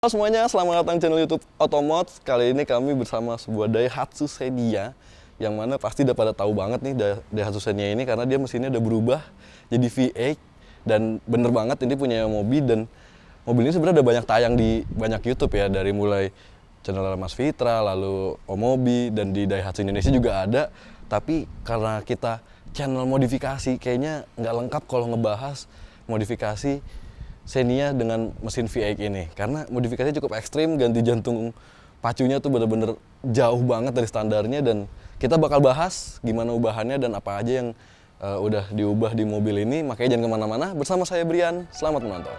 Halo semuanya, selamat datang di channel YouTube Otomot. Kali ini kami bersama sebuah Daihatsu Xenia, yang mana pasti udah pada tahu banget nih Daihatsu Xenia ini karena dia mesinnya udah berubah jadi V8 dan bener banget ini punya Mobi, dan mobil ini sebenarnya udah banyak tayang di banyak YouTube ya, dari mulai channel Mas Fitra, lalu Omobi, dan di Daihatsu Indonesia juga ada. Tapi karena kita channel modifikasi, kayaknya nggak lengkap kalau ngebahas modifikasi Xenia dengan mesin V8 ini, karena modifikasinya cukup ekstrim, ganti jantung pacunya tuh bener-bener jauh banget dari standarnya, dan kita bakal bahas gimana ubahannya dan apa aja yang udah diubah di mobil ini. Makanya jangan kemana-mana, bersama saya Brian, selamat menonton.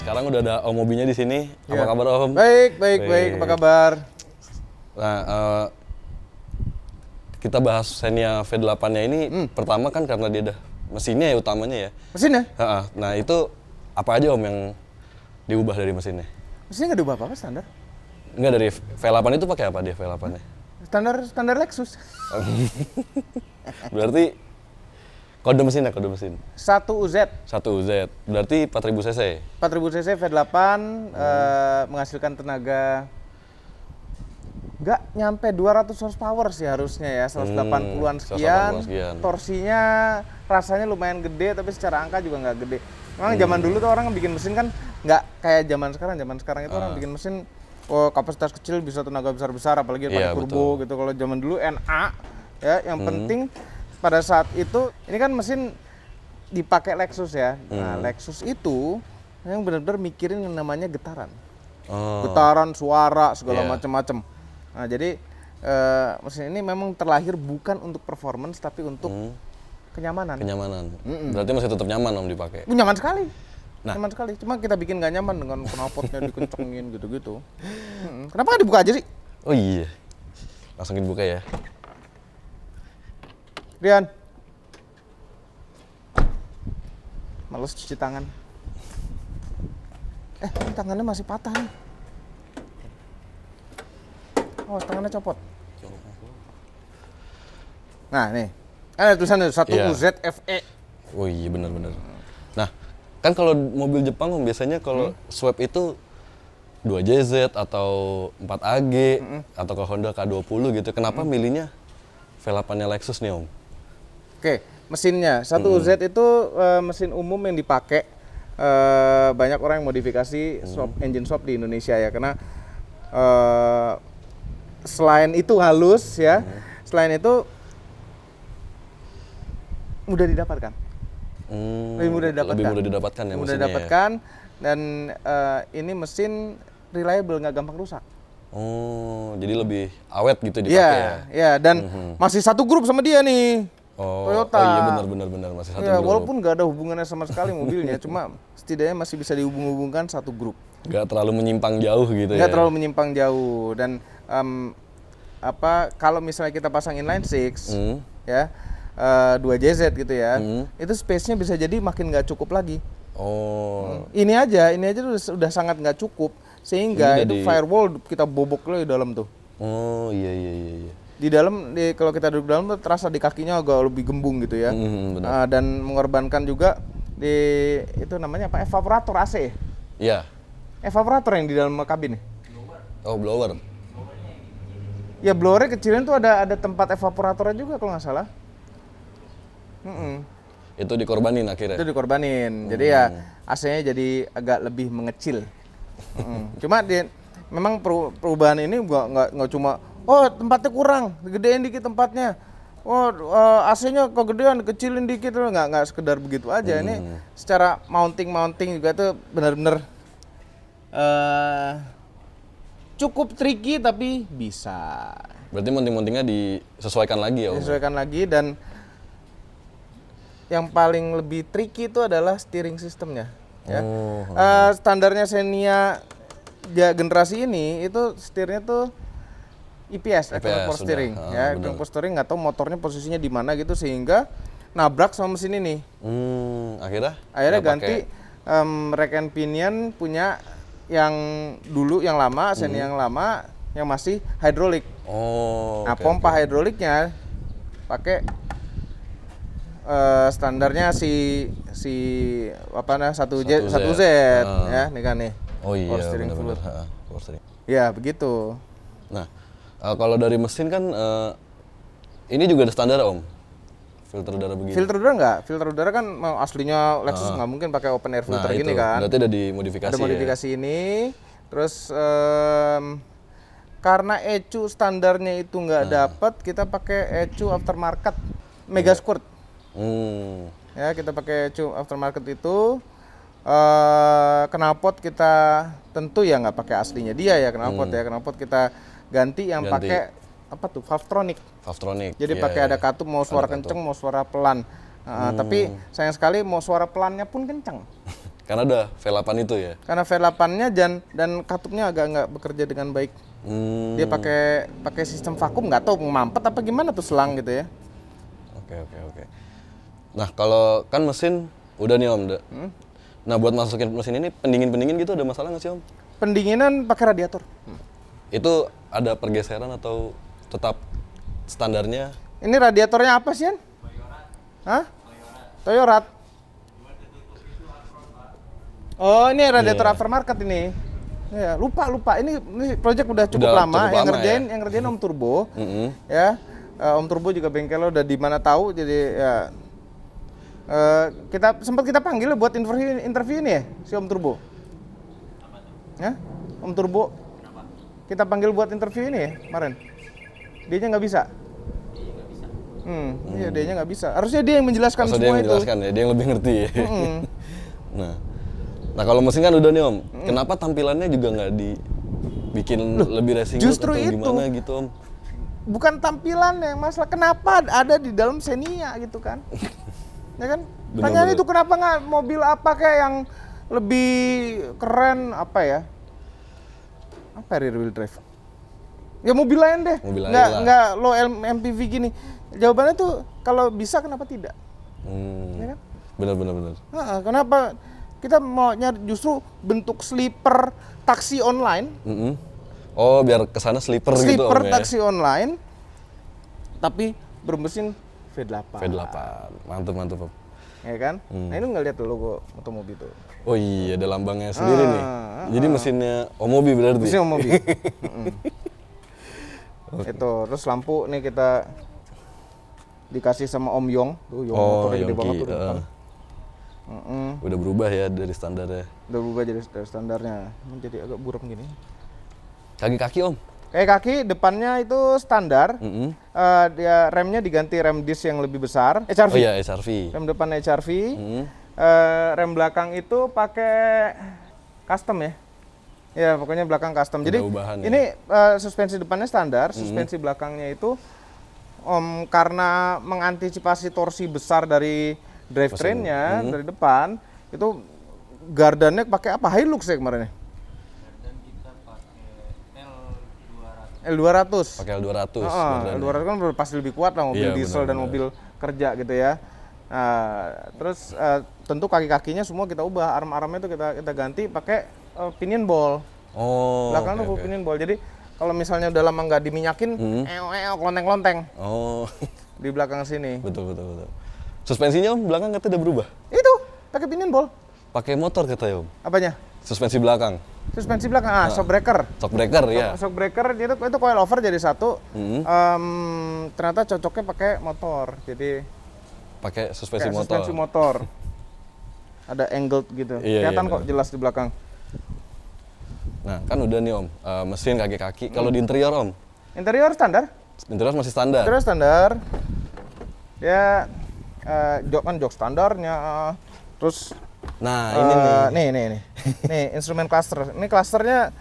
Sekarang udah ada Om Mobinya di sini. Apa kabar Om? Baik. Apa kabar? Nah, kita bahas Xenia V8-nya ini pertama kan karena dia ada mesinnya ya utamanya ya. Mesinnya? Nah itu apa aja Om yang diubah dari mesinnya? Mesinnya nggak diubah apa-apa, standar. Enggak, dari V8 itu pakai apa dia V8-nya? Standar Lexus. Berarti kode mesin. 1UZ. 1UZ. Berarti 4000 cc. 4000 cc V8 menghasilkan tenaga nggak nyampe 200 horsepower sih harusnya ya, 180-an sekian. Torsinya rasanya lumayan gede, tapi secara angka juga nggak gede. Memang zaman dulu tuh orang bikin mesin kan nggak kayak zaman sekarang. Zaman sekarang itu orang bikin mesin kapasitas kecil bisa tenaga besar-besar, apalagi pakai turbo gitu. Kalau zaman dulu NA ya, yang penting pada saat itu ini kan mesin dipakai Lexus ya. Nah, Lexus itu yang benar-benar mikirin yang namanya getaran. Getaran, suara, segala macam-macam. Nah, jadi mesin ini memang terlahir bukan untuk performance tapi untuk kenyamanan. Berarti masih tetap nyaman Om dipakai. Nyaman sekali. Nyaman sekali. Cuma kita bikin nggak nyaman dengan knalpotnya dikencengin gitu-gitu. Kenapa nggak dibuka aja sih? Oh iya. Langsung dibuka ya. Rian, males cuci tangan. Ini tangannya masih patah nih. Oh, tangannya copot. Nah, nih. Kan ada tulisannya 1UZ FE. Oh iya, benar. Nah, kan kalau mobil Jepang biasanya kalau swap itu 2JZ atau 4AG atau ke Honda K20 gitu. Kenapa milihnya V8-nya Lexus nih Om? Oke, mesinnya 1UZ itu mesin umum yang dipakai banyak orang yang modifikasi engine shop di Indonesia ya, karena selain itu halus ya, selain itu mudah didapatkan. Lebih mudah didapatkan ya mesinnya. Dan ini mesin reliable, nggak gampang rusak. Oh, jadi lebih awet gitu dipakai ya? Iya, dan masih satu grup sama dia nih. Toyota. Oh iya, benar masih satu grup. Walaupun nggak ada hubungannya sama sekali mobilnya, cuma setidaknya masih bisa dihubung-hubungkan satu grup. Nggak terlalu menyimpang jauh gitu ya? Nggak terlalu menyimpang jauh, dan kalau misalnya kita pasang inline six, ya 2JZ gitu ya, itu space-nya bisa jadi makin nggak cukup lagi. Oh. Ini aja udah sangat nggak cukup, sehingga itu firewall kita bobok loh di dalam tuh. Oh iya. Di dalam, kalau kita duduk dalam tuh terasa di kakinya agak lebih gembung gitu ya. Dan mengorbankan juga di itu namanya apa, evaporator AC. Iya. Evaporator yang di dalam kabin. Oh, blower. Ya, blowernya kecilnya tuh ada tempat evaporatornya juga kalau nggak salah. Itu dikorbanin akhirnya? Itu dikorbanin. Jadi ya AC-nya jadi agak lebih mengecil. Cuma memang perubahan ini nggak cuma tempatnya kurang, gedein dikit tempatnya. AC-nya kegedean, kecilin dikit, nggak sekedar begitu aja. Ini secara mounting juga tuh benar-benar cukup tricky tapi bisa. Berarti mounting-mountingnya disesuaikan lagi ya Om? Disesuaikan lagi, dan yang paling lebih tricky itu adalah steering systemnya. Ya. Standarnya Xenia generasi ini itu setirnya tuh EPS, Electronic Power Steering. Ya, Electronic Power Steering nggak tahu motornya posisinya di mana gitu sehingga nabrak sama mesin ini. Akhirnya ganti rack and pinion punya yang dulu yang lama, Xenia yang lama yang masih hidrolik. Pompa hidroliknya pakai standarnya si 1Z ya, nih kan nih. Power steering fluid. Power steering. Ya, begitu. Nah, kalau dari mesin kan ini juga ada standar Om. Filter udara begini. Filter udara enggak? Filter udara kan aslinya Lexus nggak mungkin pakai open air filter gini kan. Berarti ada dimodifikasi. Ada modifikasi ini. Terus karena ECU standarnya itu nggak dapat, kita pakai ECU aftermarket Mega Squirt. Ya, kita pakai ECU aftermarket itu. Knalpot kita tentu ya nggak pakai aslinya dia ya knalpot ya. Knalpot kita ganti yang pakai apa tuh? Valvetronic. Jadi pakai ada katup, mau suara kenceng, mau suara pelan. Tapi sayang sekali mau suara pelannya pun kenceng. Karena ada V8 itu ya. Karena V8-nya dan katupnya agak nggak bekerja dengan baik. Dia pakai sistem vakum, nggak tahu mampet apa gimana tuh selang gitu ya. Oke. Nah, kalau kan mesin udah nih Om. Nah, buat masukin mesin ini pendingin gitu ada masalah nggak sih Om? Pendinginan pakai radiator. Itu ada pergeseran atau tetap standarnya? Ini radiatornya apa sih, Yan? Hah? Toyorat. Oh, ini radiator aftermarket ini. Ya, lupa. Ini project udah cukup lama. Yang ngerjain Om Turbo. Ya. Om Turbo juga bengkelnya udah di mana tahu, jadi ya kita panggil buat interview ini ya, si Om Turbo. Ya? Om Turbo. Kita panggil buat interview ini ya kemarin. Dianya nggak bisa. Iya, dianya nggak bisa. Harusnya dia yang menjelaskan semua itu. Dia yang menjelaskan ya, dia yang lebih ngerti ya. Nah kalau mesin kan udah nih Om. Kenapa tampilannya juga nggak dibikin lebih racing justru atau itu gimana gitu Om? Bukan tampilan yang masalah, kenapa ada di dalam Xenia gitu kan? Ya kan? Pertanyaan itu kenapa nggak mobil apa kayak yang lebih keren apa ya? Apa rear wheel drive? Ya mobil lain deh. Nggak low MPV gini. Jawabannya tuh kalau bisa kenapa tidak? Ya kan? Benar. Kenapa kita mau nyari justru bentuk sleeper taksi online? Oh, biar kesana sleeper gitu Om ya? Taksi online, tapi bermesin V8. Mantap Om. Ya kan? Nah ini nggak lihat logo Otomobi tuh. Oh iya, ada lambangnya sendiri nih. Jadi mesinnya Omobi berarti? Mesin Omobi. Itu, terus lampu nih kita dikasih sama Om Yong. Tuh Yong motornya gede banget tuh di depan. Udah berubah ya dari standarnya? Udah berubah dari standarnya. Jadi agak buram gini. Kaki-kaki Om? Kaki depannya itu standar. Dia remnya diganti rem disc yang lebih besar. HRV. Oh iya, HRV. Rem depan HRV. Rem belakang itu pakai custom ya. Ya pokoknya belakang custom. Jadi ini suspensi depannya standar, suspensi belakangnya itu karena mengantisipasi torsi besar dari drivetrain-nya dari depan, itu gardannya pakai apa? Hilux ya kemarin ya? L200. Pakai L200. L200 kan pasti lebih kuat lah, mobil diesel dan mobil kerja gitu ya. Terus tentu kaki-kakinya semua kita ubah, arm-armnya itu kita ganti pakai pinion ball. Belakang tuh full pinion ball. Jadi kalau misalnya udah lama nggak diminyakin, klonteng-klonteng. Di belakang sini. Betul. Suspensinya Om, belakang katanya udah berubah? Itu, pakai pinion ball. Pakai motor katanya Om? Apanya? Suspensi belakang. Suspensi belakang, shock breaker. Shock breaker ya. Shock breaker itu coil over jadi satu. Ternyata cocoknya pakai motor. Jadi pakai suspensi motor. Suspensi motor. Ada angled gitu. Kelihatan kok jelas di belakang. Nah, kan udah nih Om, mesin kaki-kaki. Kalau di interior Om? Interior standar. Interior masih standar. Interior standar. Ya jok standarnya. Terus nah, ini nih. Nih instrumen cluster. Ini clusternya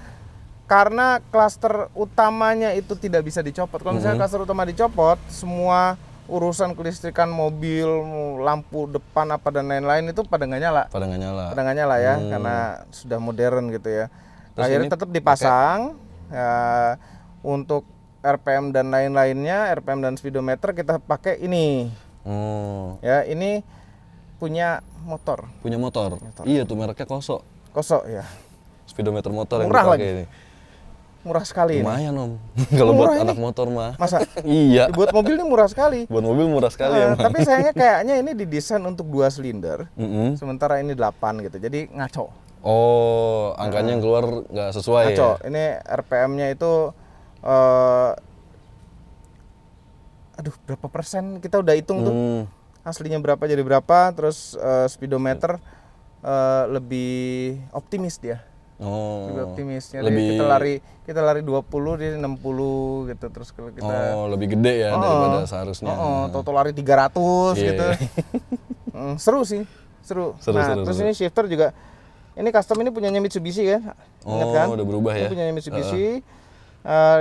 karena klaster utamanya itu tidak bisa dicopot. Kalau misalnya klaster utama dicopot, semua urusan kelistrikan mobil, lampu depan apa dan lain-lain itu pada nggak nyala. Pada nggak nyala ya, karena sudah modern gitu ya. Terus akhirnya ini tetap dipasang ya, untuk RPM dan lain-lainnya, RPM dan speedometer kita pakai ini. Ya, ini punya motor. Punya motor. Iya tuh mereknya Koso. Koso ya. Speedometer motor Murah yang dipakai lagi. ini. Murah sekali. Lumayan Om. Kalau buat anak motor mah. Masa? Iya. Buat mobil ini murah sekali. Buat mobil murah sekali emang. Tapi sayangnya kayaknya ini didesain untuk 2 silinder. Sementara ini 8 gitu. Jadi ngaco. Oh, angkanya yang keluar nggak sesuai Ngaco. ya? Ini RPM-nya itu aduh berapa persen kita udah hitung tuh. Aslinya berapa jadi berapa, terus speedometer lebih optimis dia. Lebih optimis. Jadi kita lari 20 dia 60 gitu, terus kalau kita lebih gede ya daripada seharusnya. total lari 300 gitu. Seru sih, seru. Terus ini shifter juga. Ini custom, ini punyanya Mitsubishi kan? Ingat kan? Udah berubah ya. Ini punyanya Mitsubishi.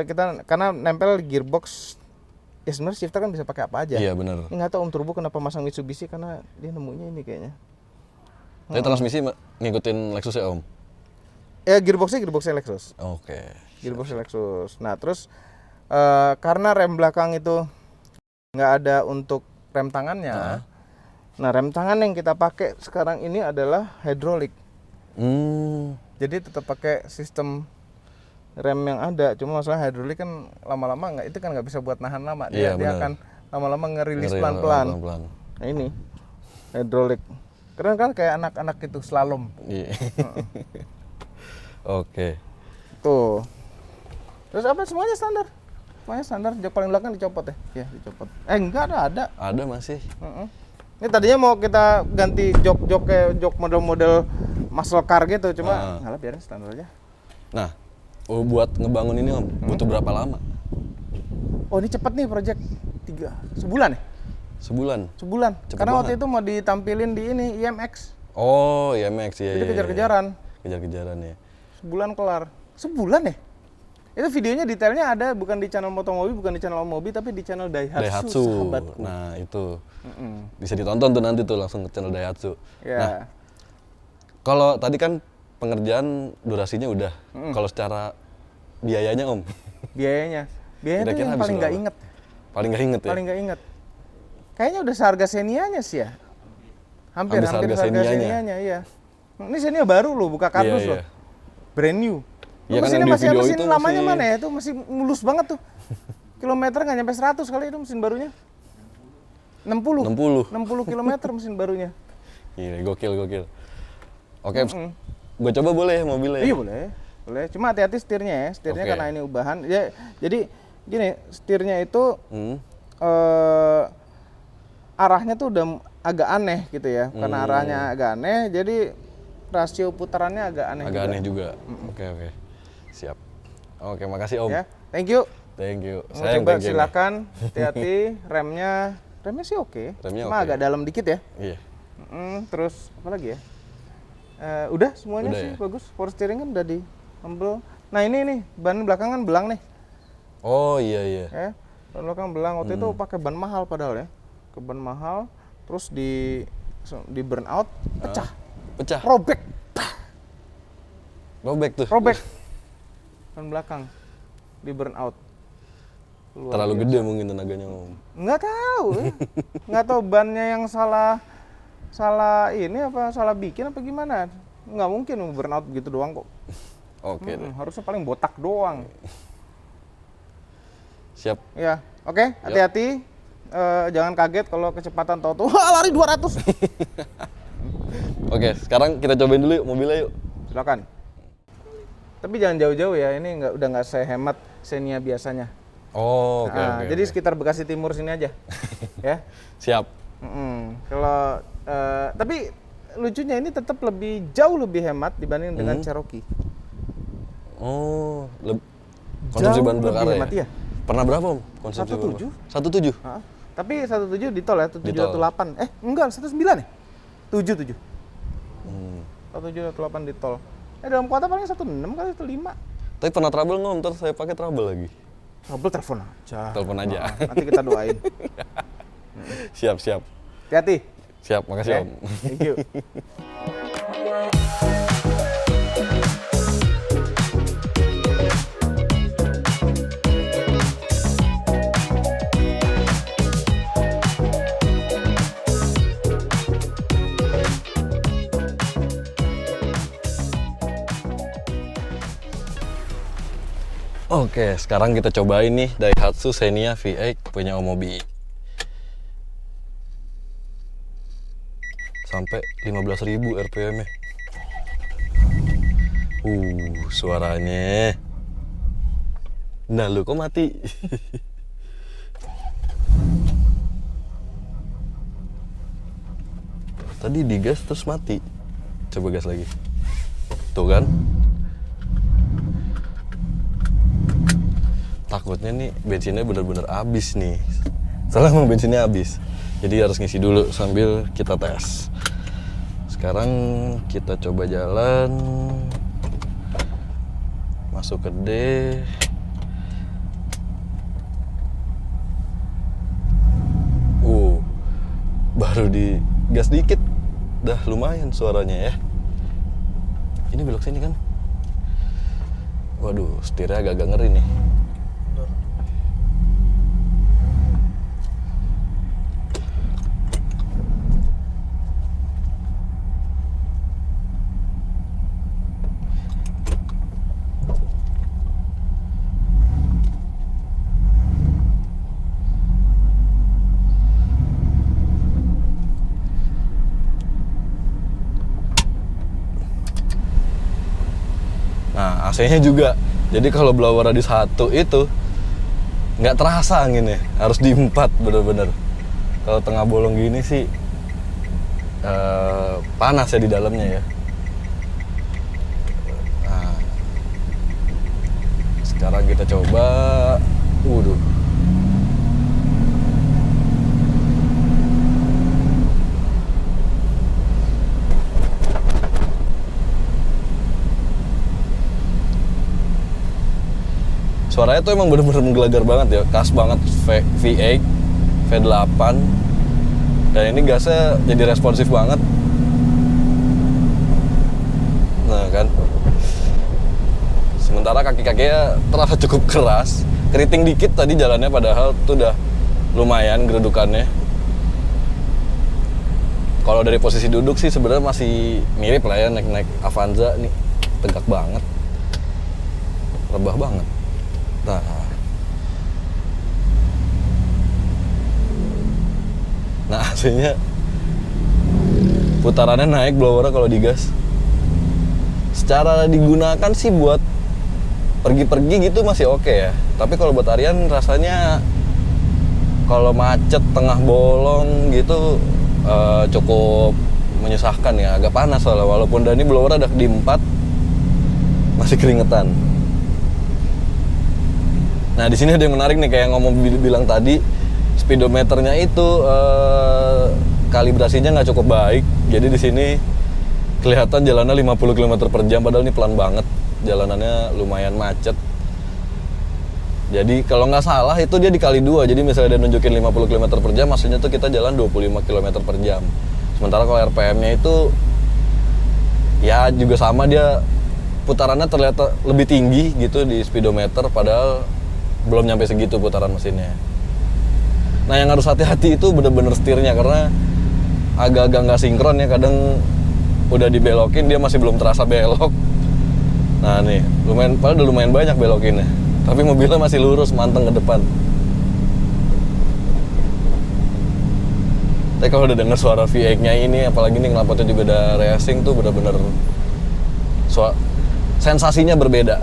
Kita karena nempel gearbox. Ya sebenarnya shifter kan bisa pakai apa aja. Iya benar. Ini nggak tahu Om Turbo kenapa masang Mitsubishi, karena dia nemunya ini kayaknya. Tapi transmisi ngikutin Lexus ya Om? Ya gearboxnya Lexus. Oke. Gearboxnya Lexus. Nah terus karena rem belakang itu nggak ada untuk rem tangannya. Nah rem tangan yang kita pakai sekarang ini adalah hidrolik. Jadi tetap pakai sistem rem yang ada, cuma masalah hidrolik kan lama-lama nggak, itu kan nggak bisa buat nahan lama. Dia akan lama-lama ngerilis pelan-pelan. Nah ini hidrolik. Keren kan, kayak anak-anak itu slalom. Iya. Oke. Tuh. Terus apa, semuanya standar. Semuanya standar. Jok paling belakang dicopot ya? Iya, dicopot. Enggak ada. Ada masih. Ini tadinya mau kita ganti jok kayak jok model-model muscle car gitu, cuma ngalah biarin standar aja. Nah, buat ngebangun ini Om, butuh berapa lama? Oh, ini cepet nih project 3 sebulan ya? Sebulan. Cepet karena banget. Waktu itu mau ditampilin di ini IMX. Oh, IMX ya. Jadi kejar-kejaran. Kejar-kejaran ya. Sebulan kelar. Sebulan ya? Itu videonya detailnya ada, bukan di channel Motomobi, bukan di channel Mobi, tapi di channel Daihatsu. Sahabatku. Nah itu bisa ditonton tuh nanti tuh langsung ke channel Daihatsu. Yeah. Nah, kalau tadi kan pengerjaan durasinya udah. Kalau secara biayanya Om? Biayanya itu yang paling nggak inget. Paling nggak inget ya? Paling nggak inget. Kayaknya udah seharga Xenia-nya sih ya. Hampir harga Xenia-nya, iya. Ini Xenia baru loh, buka kardus loh. Brand new. Ya, mesinnya kan masih mesin lamanya mana ya? Itu masih mulus banget tuh. Kilometer nggak nyampe 100 kali itu mesin barunya. 60 kilometer mesin barunya. Iya, gokil. Oke, gue coba boleh ya mobilnya? Iya boleh. Cuma hati-hati setirnya ya. Setirnya karena ini ubahan. Ya, jadi gini, setirnya itu arahnya tuh udah agak aneh gitu ya. Karena arahnya agak aneh, jadi rasio putarannya agak aneh. Agak aneh juga. Oke. Siap. Oke, makasih Om. Ya, thank you. Sayang, coba silakan, hati-hati. Remnya sih oke. Cuma agak dalam dikit ya. Iya. Terus apa lagi ya? Udah semuanya sih ya? bagus. Power steering kan udah di humble. Nah ini nih ban belakang kan belang nih. Oh iya. Ya, ban belakang belang. Waktu itu pakai ban mahal padahal ya. Ke ban mahal, terus di burn out, pecah. Robek tuh. Ban belakang di burn out. Terlalu gede mungkin tenaganya Om. Nggak tahu ya. Nggak tahu bannya yang salah ini apa salah bikin apa gimana. Nggak mungkin burn out begitu doang kok. Oke. Harusnya paling botak doang. Siap. Ya, oke, hati-hati. Jangan kaget kalau kecepatan tahu-tahu lari 200. Oke, sekarang kita cobain dulu yuk mobilnya yuk. Silakan. Tapi jangan jauh-jauh ya, ini udah nggak sehemat Xenia biasanya. Oh, oke. Jadi sekitar Bekasi Timur sini aja. Ya. Siap. Kalau tapi lucunya ini tetap jauh lebih hemat dibanding dengan Cherokee. Oh, konsumsi bahan bakar ya? Hemat, ya? Pernah berapa Om konsumsi 1,7. 1,7? Tapi 1,7 di tol ya, 718. Enggak, 1,9 ya? 77. 1,718 di tol. Dalam kota paling 1,6 kali 1,5. Tapi pernah trouble nggak? Ntar saya pakai trouble lagi. Trouble telepon aja. Telepon aja. Nanti kita doain. Siap. Hati-hati. Siap, makasih Om. Thank you. Oke, sekarang kita cobain nih Daihatsu Xenia V8 punya Om Mobi. Sampai 15.000 RPM-nya. Suaranya. Nah, lu kok mati? Tadi digas terus mati. Coba gas lagi. Tuh kan? Takutnya nih bensinnya bener-bener habis nih. Soalnya emang bensinnya habis. Jadi harus ngisi dulu sambil kita tes. Sekarang kita coba jalan. Masuk ke D. Baru di gas dikit. Dah lumayan suaranya ya. Ini belok sini kan? Waduh, setirnya agak-agak ngeri nih. Nah, AC-nya juga. Jadi kalau blower di 1 itu nggak terasa anginnya. Harus di 4 bener-bener. Kalau tengah bolong gini sih panas ya di dalamnya ya. Nah, sekarang kita coba. Suaranya tuh emang bener-bener menggelagar banget ya, khas banget V8, V8. Dan ini gasnya jadi responsif banget. Nah kan. Sementara kaki-kakinya terasa cukup keras. Keriting dikit tadi jalannya, padahal tuh udah lumayan geredukannya. Kalau dari posisi duduk sih sebenarnya masih mirip lah ya, naik-naik Avanza nih. Tegak banget. Rebah banget. Nah AC-nya putarannya naik blowernya kalau digas. Secara digunakan sih buat pergi-pergi gitu masih oke ya. Tapi kalau buat harian rasanya kalau macet tengah bolong gitu cukup menyusahkan ya, agak panas soalnya. Walaupun Dani blowernya ada di 4 masih keringetan. Nah di sini ada yang menarik nih, kayak ngomong bilang tadi, speedometernya itu kalibrasinya nggak cukup baik. Jadi di sini kelihatan jalannya 50 km per jam, padahal ini pelan banget. Jalanannya lumayan macet. Jadi kalau nggak salah itu dia dikali 2. Jadi misalnya dia nunjukin 50 km per jam, maksudnya tuh kita jalan 25 km per jam. Sementara kalau RPM-nya itu ya juga sama, dia putarannya terlihat lebih tinggi gitu di speedometer, padahal belum nyampe segitu putaran mesinnya. Nah yang harus hati-hati itu bener-bener setirnya, karena agak-agak nggak sinkron ya. Kadang udah dibelokin dia masih belum terasa belok. Nah nih padahal udah lumayan banyak belokinnya, tapi mobilnya masih lurus manteng ke depan. Tapi kalau udah denger suara V8-nya ini, apalagi nih knalpotnya juga udah racing, tuh bener-bener sensasinya berbeda.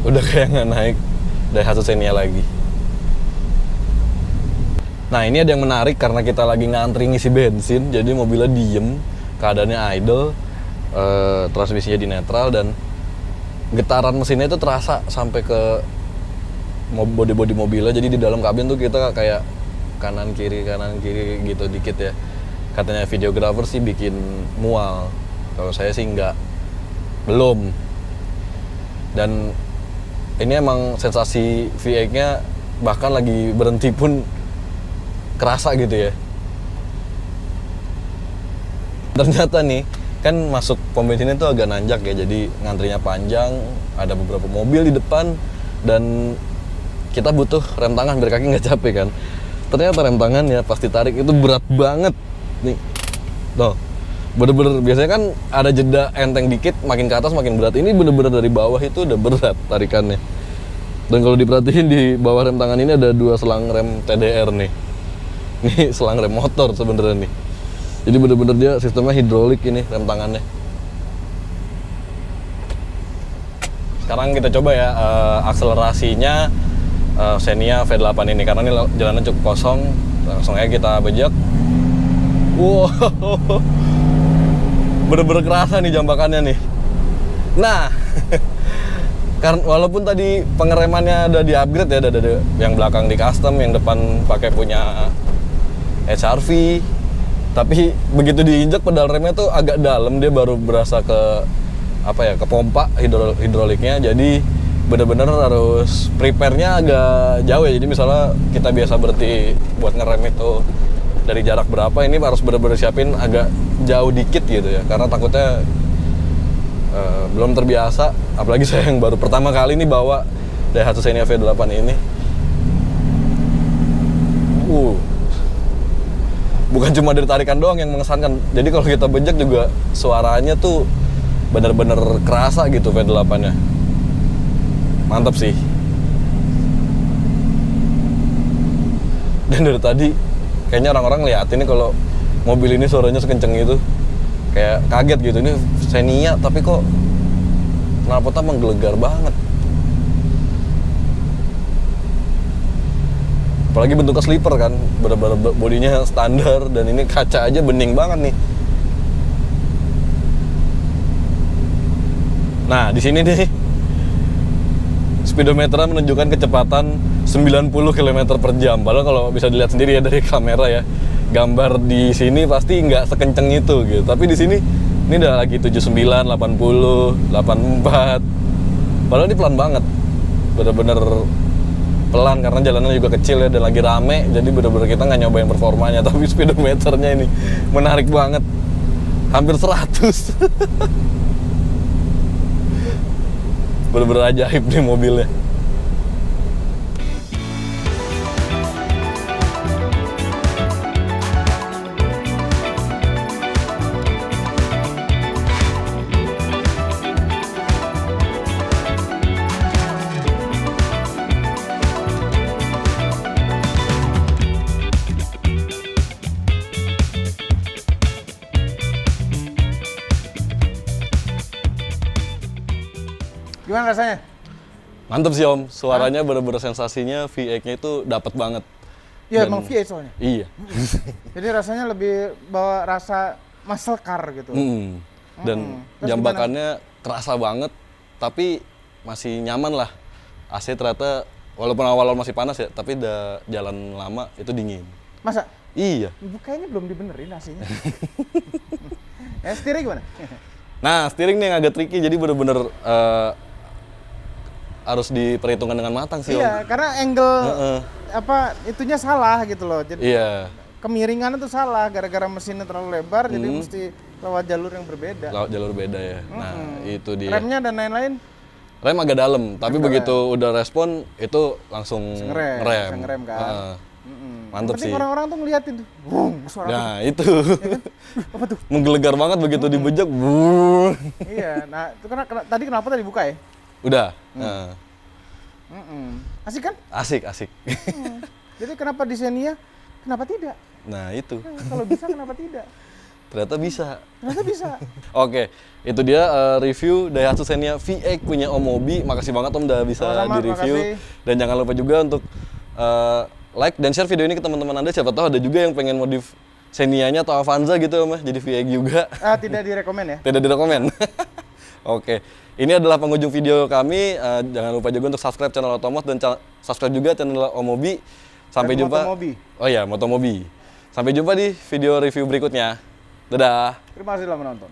Udah kayak nggak naik Daihatsu Xenia lagi. Nah ini ada yang menarik, karena kita lagi ngantri ngisi bensin, jadi mobilnya diem, keadaannya idle, transmisinya di netral, dan getaran mesinnya itu terasa sampai ke bodi mobilnya. Jadi di dalam kabin tuh kita kayak kanan kiri gitu dikit ya. Katanya videographer sih bikin mual, kalau saya sih belum. Dan ini emang sensasi V8-nya bahkan lagi berhenti pun kerasa gitu ya. Ternyata nih, kan masuk pom bensin itu agak nanjak ya, jadi ngantrinya panjang, ada beberapa mobil di depan, dan kita butuh rem tangan biar kaki nggak capek kan. Ternyata rem tangan ya pas ditarik itu berat banget nih. Tuh, bener-bener biasanya kan ada jeda enteng dikit, makin ke atas makin berat. Ini bener-bener dari bawah itu udah berat tarikannya. Dan kalau diperhatiin di bawah rem tangan ini ada 2 selang rem TDR nih. Ini selang rem motor sebenarnya nih. Jadi bener-bener dia sistemnya hidrolik ini rem tangannya. Sekarang kita coba ya akselerasinya Xenia V8 ini, karena ini jalannya cukup kosong. Langsung aja kita bejek. Wow, bener-bener kerasa nih jambakannya nih. Nah, karena walaupun tadi pengeremannya udah di-upgrade ya, ada yang belakang di custom, yang depan pakai punya HRV, tapi begitu diinjak pedal remnya tuh agak dalam, dia baru berasa ke ke pompa hidroliknya. Jadi bener-bener harus prepare-nya agak jauh ya. Jadi misalnya kita biasa berhenti buat ngerem itu dari jarak berapa, ini harus bener-bener siapin agak jauh dikit gitu ya, karena takutnya belum terbiasa. Apalagi saya yang baru pertama kali ini bawa Daihatsu Xenia V8 ini. Bukan cuma dari tarikan doang yang mengesankan, jadi kalau kita bejek juga suaranya tuh bener-bener kerasa gitu V8-nya. Mantap sih. Dan dari tadi kayaknya orang-orang lihat ini kalau mobil ini suaranya sekenceng itu, kayak kaget gitu, ini Xenia tapi kok knalpotnya menggelegar banget. Apalagi bentuknya sleeper kan, bener-bener bodinya standar, dan ini kaca aja bening banget nih. Nah, di sini nih speedometernya menunjukkan kecepatan 90 km per jam. Padahal kalau bisa dilihat sendiri ya dari kamera ya, gambar di sini pasti nggak sekenceng itu gitu. Tapi di sini ini udah lagi 79, 80, 84. Padahal ini pelan banget, bener-bener pelan karena jalannya juga kecil ya, dan lagi rame. Jadi bener-bener kita nggak nyobain performanya, tapi speedometernya ini menarik banget, hampir 100. Bener-bener ajaib nih mobilnya. Gimana rasanya? Mantep sih Om, suaranya bener-bener sensasinya V8-nya itu dapat banget. Iya, emang V8 soalnya. Iya. Jadi rasanya lebih bawa rasa muscle car gitu. Dan jambakannya kerasa banget, tapi masih nyaman lah. AC ternyata walaupun awal-awal masih panas ya, tapi udah jalan lama itu dingin. Masa? Iya. Kayaknya belum dibenerin AC-nya. Setirnya gimana? Nah, steering nih yang agak tricky, jadi bener-bener harus diperhitungkan dengan matang sih Iya, Om. karena angle itunya salah gitu loh. Jadi Iya. kemiringannya tuh salah gara-gara mesinnya terlalu lebar, jadi mesti lewat jalur yang berbeda. Lewat jalur beda ya. Nah, itu dia. Remnya dan lain-lain. Rem agak dalam, tapi begitu udah respon itu langsung ngerem. Bisa ngerem kan. Mantep sih. Orang-orang tuh ngeliatin tuh, suara Nah, itu. ya kan? Apa tuh? Menggelegar banget begitu dibejek. Iya, nah itu tadi kenapa tadi buka ya? Udah. Nah. Asik kan? Asik. Jadi kenapa di Xenia, kenapa tidak? Nah, itu. Kalau bisa kenapa tidak? Ternyata bisa. Ternyata bisa. Oke, itu dia review Daihatsu Xenia V8 punya Om Mobi. Makasih banget Om udah bisa di-review. Dan jangan lupa juga untuk like dan share video ini ke teman-teman Anda. Siapa tahu ada juga yang pengen modif Xenia-nya atau Avanza gitu Om, jadi V8 juga. Tidak direkomen ya? Tidak direkomen. Oke, ini adalah penghujung video kami. Jangan lupa juga untuk subscribe channel Otomot dan subscribe juga channel Om Mobi. Sampai jumpa. Motomobi. Oh iya, Motomobi. Sampai jumpa di video review berikutnya. Dadah. Terima kasih telah menonton.